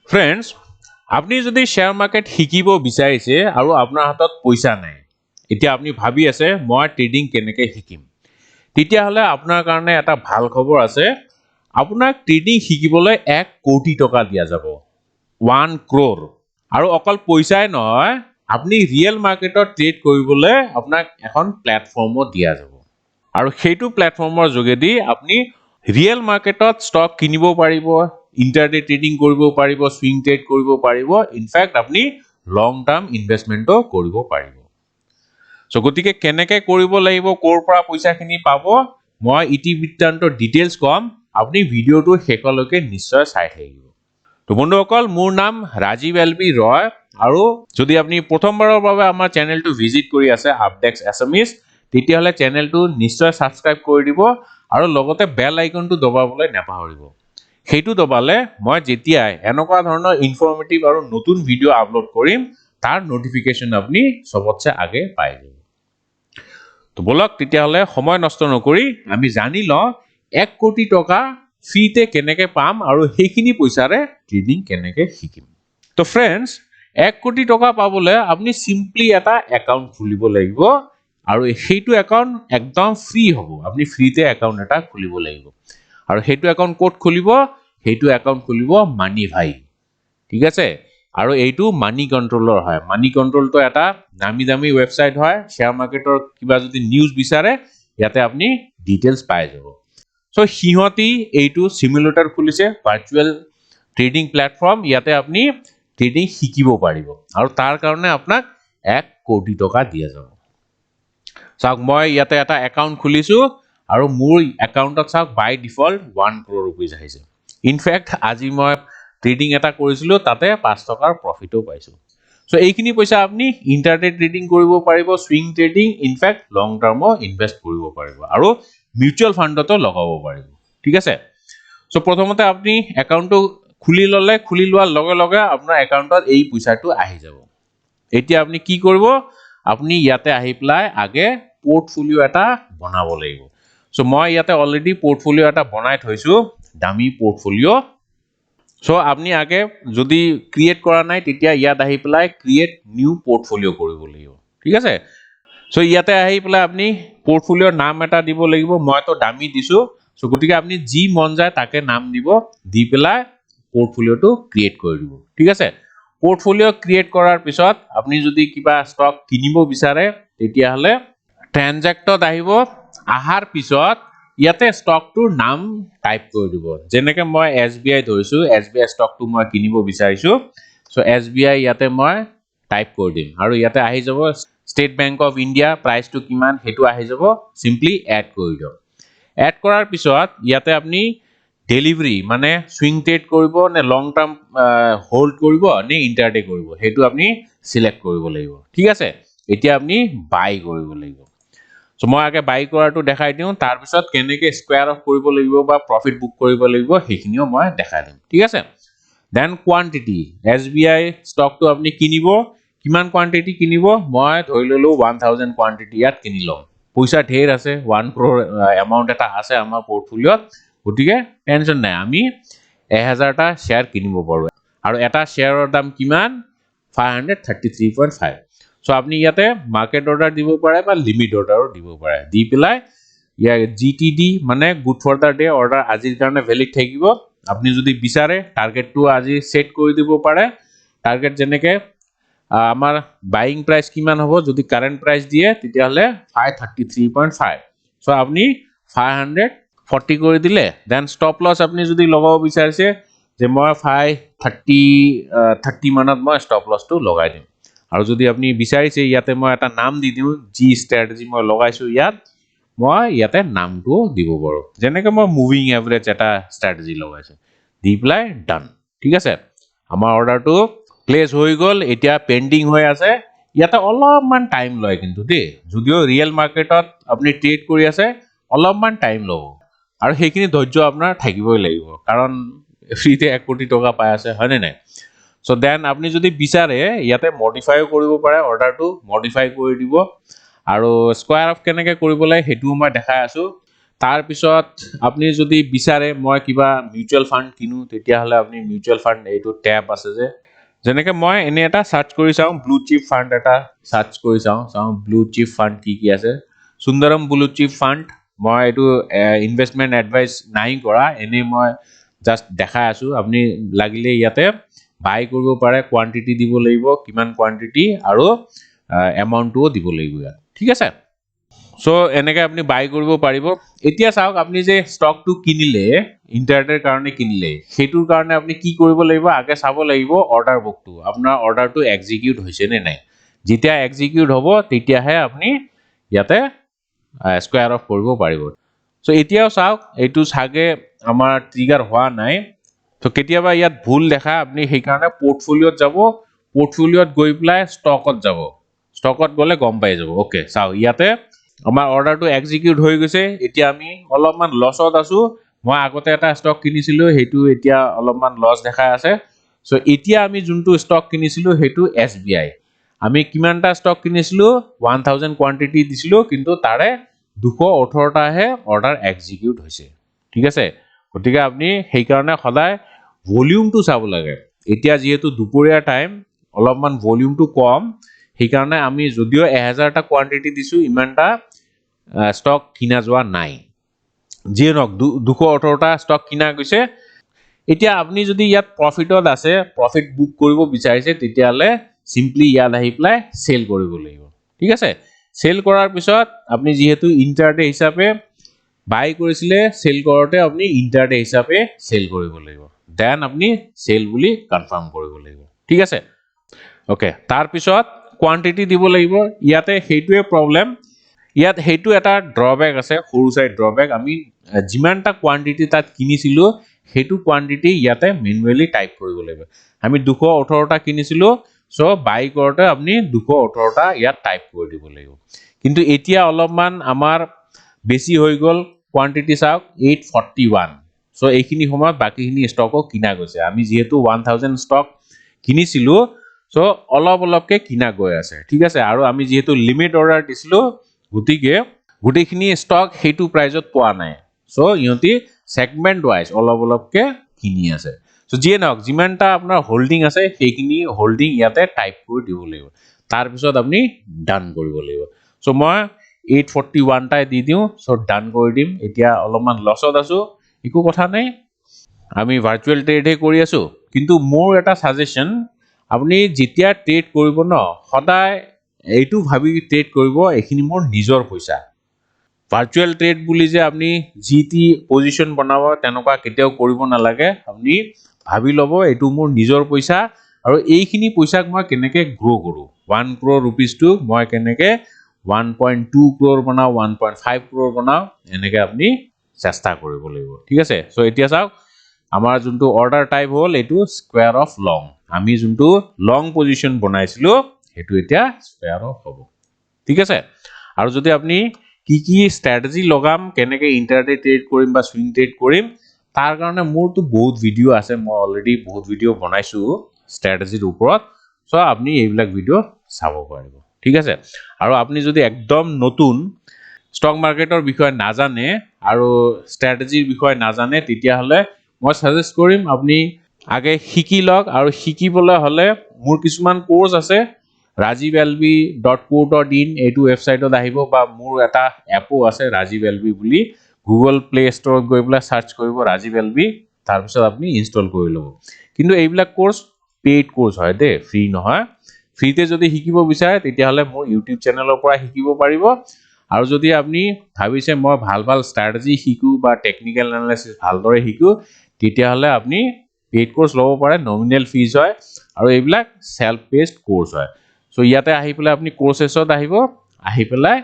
Friends, আপুনি যদি share market শিকিব বিচাৰিছে আৰু আপোনাৰ হাতত পইচা নাই, এতিয়া আপুনি ভাবি আছে মই ট্ৰেডিং কেনেকৈ শিকিম, তেতিয়াহ'লে আপোনাৰ কাৰণে এটা ভাল খবৰ আছে। আপোনাক ট্ৰেডিং শিকিবলৈ 1 কোটি টকা দিয়া যাব, 1 crore। আৰু অকল পইচাই নহয়, আপুনি ৰিয়েল মাৰ্কেটত ট্ৰেড কৰিবলৈ আপোনাক এখন প্লেটফৰ্মো দিয়া যাব। আৰু সেইটো প্লেটফৰ্মৰ যোগেদি আপুনি ৰিয়েল মাৰ্কেটত ষ্টক কিনিব পাৰিব, ইণ্টাৰডে ট্ৰেডিং কৰিব পাৰিব, সুইং ট্ৰেড কৰিব পাৰিব, ইনফেক্ট আপুনি লং টাৰ্ম ইনভেষ্টমেণ্টও কৰিব পাৰিব। সো গতিকে কেনেকৈ কৰিব লাগিব, ক'ৰ পৰা পইচাখিনি পাব, মই ইতিবৃত্তান্তৰ ডিটেইলছ কম, আপুনি ভিডিঅ'টো শেষলৈকে নিশ্চয় চাই থাকিব। তো বন্ধুসকল, মোৰ নাম ৰাজীৱ এলবি ৰয়, আৰু যদি আপুনি প্ৰথমবাৰৰ বাবে আমাৰ চেনেলটো ভিজিট কৰি আছে আপডেক্স আছামিজ, তেতিয়াহ'লে চেনেলটো নিশ্চয় ছাবস্ক্ৰাইব কৰি দিব আৰু লগতে বেল আইকনটো দবাবলৈ নাপাহৰিব। সেইটো দবালে মই যেতিয়াই এনেকুৱা ধৰণৰ ইনফৰ্মেটিভ আৰু নতুন ভিডিঅ' আপলোড কৰিম, তাৰ নটিফিকেশ্যন আপুনি সবতছে আগে পাই যাব। তো বলক তেতিয়াহ'লে সময় নষ্ট নকৰি আমি জানি লওঁ 1 কোটি টকা ফ্ৰীতে কেনেকৈ পাম আৰু সেইখিনি পইচাৰে ট্ৰেডিং কেনেকৈ শিকিম। তো ফ্ৰেণ্ডছ, 1 কোটি টকা পাবলৈ আপুনি চিম্পলি এটা একাউণ্ট খুলিব লাগিব, আৰু সেইটো একাউণ্ট একদম ফ্ৰী হ'ব। আপুনি ফ্ৰীতে একাউণ্ট এটা খুলিব লাগিব, আৰু সেইটো একাউণ্ট ক'ত খুলিব? সেইটো একাউণ্ট খুলিব মানিভাই, ঠিক আছে। আৰু এইটো মানি কণ্ট্ৰলৰ হয়। মানি কণ্ট্ৰলটো এটা দামী দামী ৱেবছাইট হয়, শ্বেয়াৰ মাৰ্কেটৰ কিবা যদি নিউজ বিচাৰে ইয়াতে আপুনি ডিটেইলছ পাই যাব। সো সিহঁতি এইটো সিমুলেটৰ খুলিছে, ভাৰ্চুৱেল ট্ৰেডিং প্লেটফৰ্ম, ইয়াতে আপুনি ট্ৰেডিং শিকিব পাৰিব, আৰু তাৰ কাৰণে আপোনাক 1 কোটি টকা দিয়া যাব। চাওক, মই ইয়াতে এটা একাউণ্ট খুলিছো, আৰু মোৰ একাউণ্টত চাওক বাই ডিফল্ট 1 crore rupees আহিছে। ইনফেক্ট আজি মই ট্ৰেডিং এটা কৰিছিলো, তাতে 5 টকাৰ প্ৰফিটো পাইছো। সো এইখিনি পইচা আপুনি ইণ্টাৰডে ট্ৰেডিং কৰিব পাৰিব, সুইং ট্ৰেডিং, ইনফেক্ট লং টাৰ্মো ইনভেষ্ট কৰিব পাৰিব, আৰু মিউচুৱেল ফাণ্ডতো লগাব পাৰিব, ঠিক আছে। সো প্ৰথমতে আপুনি একাউণ্টটো খুলি ল'লে, খুলি লোৱাৰ লগে লগে আপোনাৰ একাউণ্টত এই পইচাটো আহি যাব। এতিয়া আপুনি কি কৰিব? আপুনি ইয়াতে আহি পেলাই আগে পোৰ্টফলিঅ' এটা বনাব লাগিব। সো মই ইয়াতে অলৰেডি পোৰ্টফলিঅ' এটা বনাই থৈছো, দামী পোৰ্টফলিঅ'। সো আপুনি আগে যদি ক্ৰিয়েট কৰা নাই, তেতিয়া ইয়াত আহি পেলাই ক্ৰিয়েট নিউ পোৰ্টফলিঅ' কৰিব লাগিব, ঠিক আছে। সো ইয়াতে আহি পেলাই আপুনি পোৰ্টফলিঅ'ৰ নাম এটা দিব লাগিব। মইতো দামী দিছো, সো গতিকে আপুনি যি মন যায় তাকে নাম দিব, দি পেলাই পোৰ্টফলিঅ'টো ক্ৰিয়েট কৰি দিব, ঠিক আছে। পোৰ্টফলিঅ' ক্ৰিয়েট কৰাৰ পিছত আপুনি যদি কিবা ষ্টক কিনিব বিচাৰে, তেতিয়াহ'লে ট্ৰেনজেক্টত আহিব। আহাৰ পিছত ইয়াতে ষ্টকটোৰ নাম টাইপ কৰি দিব। যেনেকৈ মই SBI ধৰিছো, SBI ষ্টকটো মই কিনিব বিচাৰিছো, সো SBI ইয়াতে মই টাইপ কৰি দিম, আৰু ইয়াতে আহি যাব ষ্টেট বেংক অফ ইণ্ডিয়া, প্ৰাইচটো কিমান সেইটো আহি যাব, চিম্পলি এড কৰি দিয়ক। এড কৰাৰ পিছত ইয়াতে আপুনি ডেলিভাৰী মানে সুইং ট্ৰেড কৰিব নে লং টাৰ্ম হোল্ড কৰিব নে ইণ্টাৰডে কৰিব, সেইটো আপুনি সিলেক্ট কৰিব লাগিব, ঠিক আছে। এতিয়া আপুনি বাই কৰিব লাগিব। সো মই আগে বাই কৰাটো দেখাই দিওঁ, তাৰপিছত কেনেকৈ স্কোয়াৰ অফ কৰিব লাগিব বা প্ৰফিট বুক কৰিব লাগিব সেইখিনিও মই দেখাই দিম, ঠিক আছে। দেন কোৱান্টিটি, SBI ষ্টকটো আপুনি কিনিব, কিমান কোৱান্টিটি কিনিব? মই ধৰি ললো 1000 কোৱান্টিটি ইয়াত কিনি লম। পইচা ঢেৰ আছে, 1 crore এমাউণ্ট এটা আছে আমাৰ পোৰ্টফলিঅ'ত, গতিকে টেনশ্যন নাই, আমি 1000টা শ্বেয়াৰ কিনিব পাৰো, আৰু এটা শ্বেয়াৰৰ দাম কিমান? 533.5। সো আপুনি ইয়াতে মাৰ্কেট অৰ্ডাৰ দিব পাৰে বা লিমিট অৰ্ডাৰো দিব পাৰে, দি পেলাই ইয়াৰ GTD মানে good for the day order আজিৰ কাৰণে ভেলিড থাকিব। আপুনি যদি বিচাৰে টাৰ্গেটটো আজি সেট কৰি দিব পাৰে। টাৰ্গেট যেনেকৈ আমাৰ বাইং প্ৰাইচ কিমান হ'ব, যদি কাৰেণ্ট প্ৰাইচ দিয়ে তেতিয়াহ'লে 533.5, সো আপুনি 540 কৰি দিলে। দেন ষ্টপ লছ আপুনি যদি লগাব বিচাৰিছে, যে মই 530 মানত মই ষ্টপ লছটো লগাই দিম। আৰু যদি আপুনি বিচাৰিছে ইয়াতে মই এটা নাম দি দিওঁ, যি ষ্ট্ৰেটেজি মই লগাইছো ইয়াত, মই ইয়াতে নামটোও দিব পাৰো, যেনেকৈ মই মুভিং এভাৰেজ এটা ষ্ট্ৰেটেজি লগাইছো, দি পেলাই ডান, ঠিক আছে। আমাৰ অৰ্ডাৰটো প্লেচ হৈ গ'ল, এতিয়া পেণ্ডিং হৈ আছে। ইয়াতে অলপমান টাইম লয় কিন্তু দেই, যদিও ৰিয়েল মাৰ্কেটত আপুনি ট্ৰেড কৰি আছে, অলপমান টাইম ল'ব, আৰু সেইখিনি ধৈৰ্য আপোনাৰ থাকিবই লাগিব, কাৰণ ফ্ৰীতে 1 কোটি টকা পাই আছে, হয়নে নাই? সো দেন আপুনি যদি বিচাৰে ইয়াতে মডিফাইও কৰিব পাৰে, অৰ্ডাৰটো মডিফাই কৰি দিব। আৰু স্কোয়াৰ অফ কেনেকৈ কৰিব লাগে সেইটোও মই দেখাই আছো। তাৰ পিছত আপুনি যদি বিচাৰে মই কিবা মিউচুৱেল ফান্ড কিনো তেতিয়া হলে আপুনি মিউচুৱেল ফান্ড এইটো ট্যাব আছে যে যেনেকে মই এনে এটা সাৰ্চ কৰি চাও ব্লু চিপ ফান্ড এটা সাৰ্চ কৰি চাও ব্লু চিপ ফান্ড কি আছে সুন্দৰম ব্লু চিপ ফান্ড মই এইটো ইনভেষ্টমেন্ট এডভাইস নাই কৰা এনে মই জাস্ট দেখাই আছো আপুনি লাগিলে ইয়াতে বাই কৰিব পাৰে কোয়ান্টিটি দিব লাগিব কিমান কোয়ান্টিটি আৰু এমাউন্টও দিব লাগিব ঠিক আছে সো এনেকে আপনি বাই কৰিব পাৰিব এতিয়া চাওক আপনি যে ষ্টকটো কিনিলে ইন্টাৰনেটৰ কাৰণে কিনিলে হেতুৰ কাৰণে আপনি কি কৰিব লাগিব আগে চাব লাগিব অৰ্ডাৰ বুকটো আপোনাৰ অৰ্ডাৰটো এক্সিকিউট হৈছে নে নাই যেতিয়া এক্সিকিউট হ'ব তেতিয়াহে আপনি ইয়াতে স্কয়াৰ অফ কৰিব পাৰিব সো এতিয়াও চাওক এইটো সাগে আমাৰ ট্ৰিগাৰ হোৱা নাই তো কেতিয়াবা ইয়াত ভুল দেখা আপনি সেই কাৰণে পোৰ্টফোলিওত যাব পোৰ্টফোলিওত গৈ প্লাই ষ্টকত যাব ষ্টকত গলে গম পাই যাব ওকে চাও ইয়াতে আমাৰ অৰ্ডাৰটো এক্সিকিউট হৈ গৈছে এতিয়া আমি অলপমান লছত আছো মই আগতে এটা ষ্টক কিনিছিলো হেতু এতিয়া অলপমান লস দেখাই আছে সো এতিয়া আমি যোনটো ষ্টক কিনিছিলো হেতু এসবিআই আমি কিমানটা ষ্টক কিনিছিলো 1000 কোয়ান্টিটি দিছিলো কিন্তু তাৰে 218 টাহে অৰ্ডাৰ এক্সিকিউট হৈছে ঠিক আছে গতিকে আপনি সেই কাৰণে সদায় ভলিউমটো চাব লাগে এতিয়া যেহেতু দুপৰীয়া টাইম অলপমান ভলিউমটো কম সেই কাৰণে আমি যদিও 1000 টা কোয়ান্টিটি দিছো ইমানটা স্টক কিনা যোৱা নাই জিনক 218 টা স্টক কিনা গৈছে এতিয়া আপনি যদি ইয়াত প্ৰফিটত আছে প্ৰফিট বুক কৰিব বিচাৰিছে তেতিয়ালে সিম্পলি ইয়াত আহি প্লাই সেল কৰিব লাগিব ঠিক আছে সেল কৰাৰ পিছত আপনি যেহেতু ইন্টাৰডে হিচাপে বাই কৰিছিলে সেল কৰতে আপনি ইন্টাৰডে হিচাপে সেল কৰিব লাগিব দেন আপনি সেল বুলি কনফাৰ্ম কৰিব লাগিব ঠিক আছে ওকে তাৰ পিছত কোয়ান্টিটি দিব লাগিব ইয়াতে হেতুৱে প্ৰবলেম ইয়াত হেতু এটা ড্ৰবেক আছে সৰু সাইড ড্ৰবেক আমি যিমানটা কোয়ান্টিটি তাত কিনিছিলো হেতু কোয়ান্টিটি ইয়াতে ম্যানুয়ালি টাইপ কৰিব লাগিব আমি 218 টা কিনিছিলো সো বাই কৰতে আপনি 218 টা ইয়াত টাইপ কৰি দিব লাগিব কিন্তু এতিয়া অলপমান আমাৰ বেছি হৈ গল কোয়ান্টিটি চাওক 841 সো এইখিনি সময়ত বাকিখিনি ষ্টকও কিনা গৈছে আমি যেহেতু 1000 ষ্টক কিনিছিলো সো অলপকে কিনা গৈ আছে ঠিক আছে আৰু আমি যেহেতু লিমিট অৰ্ডাৰ দিছিলো গুটিখিনি ষ্টক হেতু প্ৰাইজত পোৱা নাই সো ইহতি সেগমেন্ট ওয়াইজ অলপকে কিনি আছে সো জিয়ে নক যিমানটা আপোনাৰ হোল্ডিং আছে সেইখিনি হোল্ডিং ইয়াতে টাইপ কৰি দিব লাগিব তাৰ পিছত আপুনি ডান কৰিব লাগিব সো মই 841 টাই দি দিও সো ডান কৰি দিম এতিয়া অলপমান লছত আছো একো কথা নাই আমি ভাৰ্চুৱেল ট্ৰেডে কৰি আছো কিন্তু মোৰ এটা সাজেশন আপনি যেতিয়া ট্ৰেড কৰিব ন সদায় এইটো ভাবি ট্ৰেড কৰিব এখিনি মোৰ নিজৰ পইচা ভাৰ্চুৱেল ট্ৰেড বুলি যে আপনি জিটি পজিশন বনাব তেনেকুৱা কেতিয়াও কৰিব নালাগে আপনি ভাবি লব এইটো মোৰ নিজৰ পইচা আৰু এইখিনি পইচাক মই কেনেকে গ্ৰো কৰো 1 crore rupees টু মই কেনেকে 1.2 crore বনাও 1.5 crore বনাও এনেকে আপনি চেষ্টা কৰিব লাগিব ঠিক আছে সো এতিয়া চাওক আমাৰ যোনটো অৰ্ডাৰ টাইপ হল এটো স্কয়াৰ অফ লং আমি যোনটো লং পজিশন বনাইছিলো হেতু এতিয়া স্কয়াৰ অফ হ'ব ঠিক আছে আৰু যদি আপনি কি স্ট্ৰ্যাটেজি লগাম কেনেকে ইন্টাৰডে ট্ৰেড কৰিম বা সুইং ট্ৰেড কৰিম তাৰ কাৰণে মোৰটো বহুত ভিডিও আছে মই অলৰেডি বহুত ভিডিও বনাইছো স্ট্ৰ্যাটেজিৰ ওপৰত সো আপনি এইবিলাক ভিডিও চাব পাৰিব ঠিক আছে আৰু আপনি যদি একদম নতুন স্টক মাৰ্কেটৰ বিষয়ে নাজানে আৰু স্ট্ৰ্যাটেজিৰ বিষয়ে নাজানে তেতিয়া হলে মই সাজেষ্ট কৰিম আপনি আগে শিকি লওক আৰু শিকিবলৈ হলে মোৰ কিছুমান কোৰ্স আছে rajivlb.co.in এইটো ওয়েবসাইটত আহিব বা মোৰ এটা এপো আছে rajivlb বুলি গুগল প্লে ষ্টৰত গৈ প্লাই সাৰ্চ কৰিব rajivlb তাৰ পিছত আপনি ইনষ্টল কৰি লব কিন্তু এইবিলাক কোৰ্স পেইড কোৰ্স হয় দে ফ্ৰী নহয় ফ্ৰীতে যদি শিকিব বিচাৰে তেতিয়া হলে মোৰ ইউটিউব চেনেলৰ পৰা শিকিব পাৰিব আৰু যদি আপনি ভাবিছে মই ভাল স্ট্ৰ্যাটেজি শিকু বা টেকনিক্যাল এনালাইসিস ভালদৰে শিকু তেতিয়া হলে আপনি পেইড কোৰ্স লব পাৰে নমিনেল ফিজ হয় আৰু এইবিলাক সেলফ পেস্ড কোৰ্স হয় সো ইয়াতে আহি পেলাই আপনি কোৰ্সেছত আহিব আহি পেলাই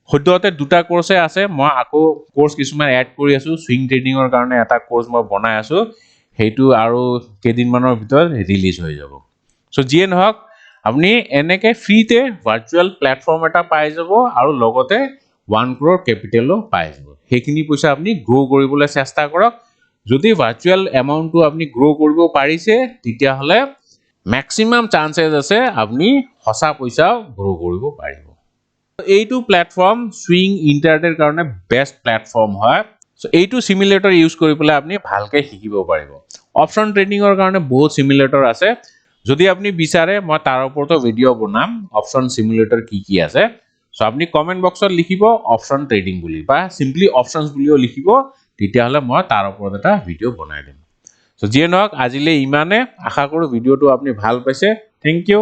সদ্যতে দুটা কোৰ্সে আছে মই আকৌ কোৰ্স কিছুমান এড কৰি আছো সুইং ট্ৰেডিংৰ কাৰণে এটা কোৰ্স মই বনাই আছো হেতু আৰু কেদিনমানৰ ভিতৰত ৰিলিজ হৈ যাব সো জিয়ে নহক আপনি এনেকে ফ্ৰীতে ভাৰ্চুৱেল প্ল্যাটফৰ্ম এটা পাই যাব আৰু লগতে 1 crore ক্যাপিটালও পাই যাব হেখিনি পইচা আপনি গ্ৰো কৰিবলৈ চেষ্টা কৰক যদি ভাৰ্চুৱেল এমাউন্টটো আপনি গ্ৰো কৰিব পাৰিছে তেতিয়া হলে ম্যাক্সিমাম চান্সেস আছে আপনি হসা পইচাও গ্ৰো কৰিব পাৰিব এইটো প্ল্যাটফৰ্ম সুইং ইন্টাৰনেটৰ কাৰণে বেষ্ট প্ল্যাটফৰ্ম হয় সো এইটো সিমুলেটৰ ইউজ কৰি পেলাই আপুনি ভালকে শিকিব পাৰিব অপচন ট্ৰেডিংৰ কাৰণে বহুত সিমুলেটৰ আছে যদি আপুনি বিচাৰে মই তাৰ ওপৰতো ভিডিও বনাম অপচন সিমুলেটৰ কি আছে সো আপুনি কমেন্ট বক্সত লিখিব অপচন ট্ৰেডিং বুলি বা সিম্পলি অপচনস বুলিও লিখিব তেতিয়া হলে মই তাৰ ওপৰত এটা ভিডিও বনাই দিম সো যিয়ে নহওক আজিলে ইমানে আশা কৰো ভিডিওটো আপুনি ভাল পাইছে থ্যাংক ইউ